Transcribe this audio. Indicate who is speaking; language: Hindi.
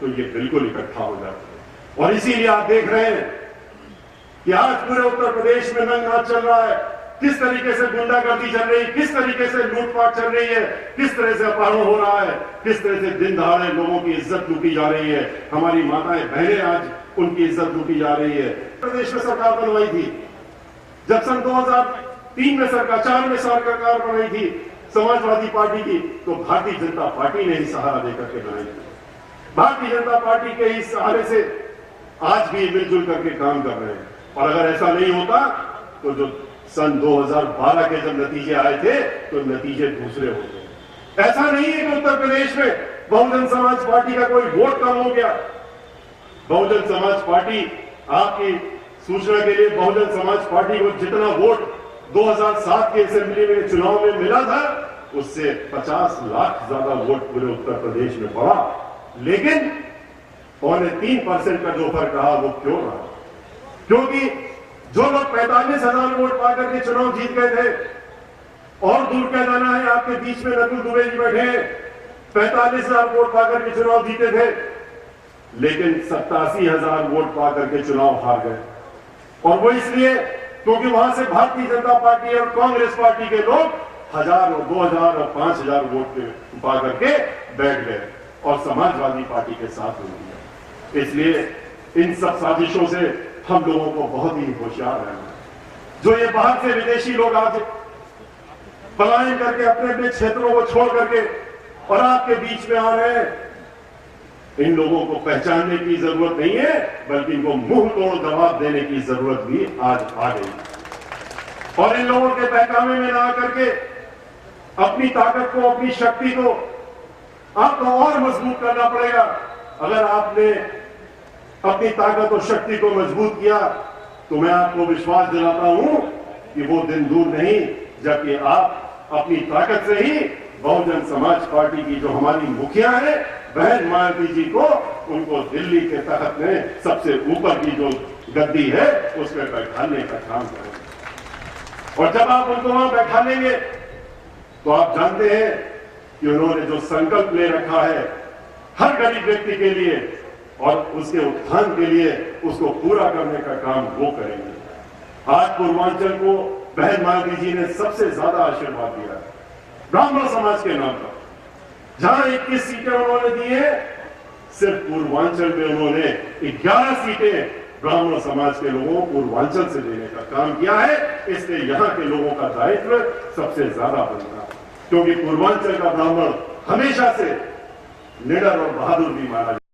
Speaker 1: तो ये बिल्कुल इकट्ठा हो जाते हैं। और इसीलिए आप देख रहे हैं कि आज पूरे उत्तर प्रदेश में नंगा चल रहा है, किस तरीके से गुंडागर्दी चल रही है, किस तरीके से लूटपाट चल रही है, किस तरह से अपहरण हो रहा है, किस तरह से दिन दहाड़े लोगों की इज्जत लूटी जा रही है। हमारी माताएं बहनें आज उनकी इज्जत लूटी जा रही है। प्रदेश में सरकार बनवाई थी जब सन 2003 में सरकार 4 में सरकार बनाई थी समाजवादी पार्टी की, तो भारतीय जनता पार्टी ने ही सहारा देकर के बनाई थी। भारतीय जनता पार्टी के इस सहारे से आज भी मिलजुल करके काम कर रहे हैं। और अगर ऐसा नहीं होता तो जो सन 2012 के जब नतीजे आए थे तो नतीजे दूसरे होते। ऐसा नहीं है कि उत्तर प्रदेश में बहुजन समाज पार्टी का कोई वोट कम हो गया। बहुजन समाज पार्टी, आपकी सूचना के लिए, बहुजन समाज पार्टी को जितना वोट 2007 के असेंबली में चुनाव में मिला था उससे 50 लाख ज्यादा वोट पूरे उत्तर प्रदेश में पड़ा। लेकिन 3.25% का जो फर्क रहा वो क्यों रहा? क्योंकि जो लोग 45,000 वोट पाकर के चुनाव जीत गए थे, और दूर क्या जाना है, आपके बीच में नकुल दुबे जी बैठे हैं, 45,000 वोट पाकर के चुनाव जीते थे, लेकिन 87,000 वोट पाकर के चुनाव हार गए। और वो इसलिए क्योंकि वहां से भारतीय जनता पार्टी और कांग्रेस पार्टी के लोग 1000 और 2000 और 5000 वोट पा करके बैठ गए और समाजवादी पार्टी के साथ हो गया। इसलिए इन सब साजिशों से हम लोगों को बहुत ही होशियार रहना है। जो ये बाहर से विदेशी लोग आज पलायन करके अपने अपने क्षेत्रों को छोड़ करके और आपके बीच में आ रहे हैं, इन लोगों को पहचानने की जरूरत नहीं है, बल्कि इनको मुंह तोड़ जवाब देने की जरूरत भी आज आ गई। और इन लोगों के बहकावे में ना करके अपनी ताकत को, अपनी शक्ति को आपको और मजबूत करना पड़ेगा। अगर आपने अपनी ताकत और शक्ति को मजबूत किया तो मैं आपको विश्वास दिलाता हूं कि वो दिन दूर नहीं जबकि आप अपनी ताकत से ही बहुजन समाज पार्टी की जो हमारी मुखिया है बहन मायावती जी को, उनको दिल्ली के तहत में सबसे ऊपर की जो गद्दी है उसमें बैठाने का काम करेंगे। और जब आप उनको वहां बैठा लेंगे तो आप जानते हैं कि उन्होंने जो संकल्प ले रखा है हर गरीब व्यक्ति के लिए और उसके उत्थान के लिए, उसको पूरा करने का काम वो करेंगे। आज पूर्वांचल को बहन मायावती जी ने सबसे ज्यादा आशीर्वाद दिया है ब्राह्मण समाज के नाम पर। जहां 21 सीटें उन्होंने दी है, सिर्फ पूर्वांचल में उन्होंने 11 सीटें ब्राह्मण समाज के लोगों को पूर्वांचल से देने का काम किया है। इसलिए यहां के लोगों का दायित्व सबसे ज्यादा बनता है, क्योंकि पूर्वांचल का ब्राह्मण हमेशा से निडर और बहादुर भी माना